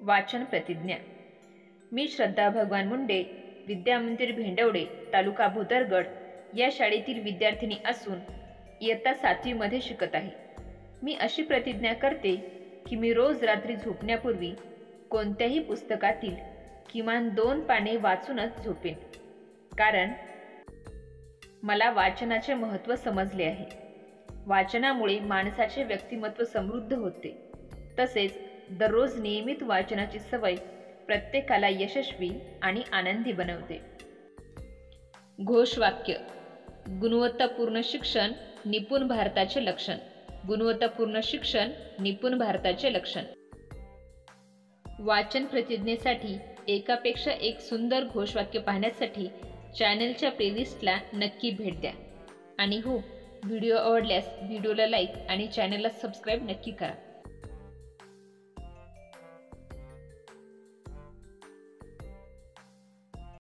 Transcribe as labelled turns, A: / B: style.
A: वाचन प्रतिज्ञा। मी श्रद्धा भगवान मुंडे, विद्यामंदिर भेंडवडे, तालुका भुदरगड या शाळेतील विद्यार्थिनी असून इयत्ता 7वी मध्ये शिकत आहे। मी अशी प्रतिज्ञा करते की मी रोज रात्री झोपण्यापूर्वी कोणत्याही पुस्तकातील किमान 2 पाने वाचूनच झोपेन, कारण मला वाचनाचे महत्त्व समजले आहे। वाचनामुळे माणसाचे व्यक्तिमत्व समृद्ध होते, तसेच दररोज नियमित वाचनाची सवय प्रत्येकाला यशस्वी आणि आनंदी बनवते। घोषवाक्य: गुणवत्तापूर्ण शिक्षण निपुण भारताचे लक्षण। गुणवत्तापूर्ण शिक्षण निपुण भारताचे लक्षण। वाचन प्रतिज्ञेसाठी एकापेक्षा एक सुंदर घोषवाक्य पाहण्यासाठी चॅनलच्या प्लेलिस्टला नक्की भेट द्या। आणि हो, व्हिडिओ आवडल्यास व्हिडिओला लाईक आणि चॅनलला सबस्क्राईब नक्की करा।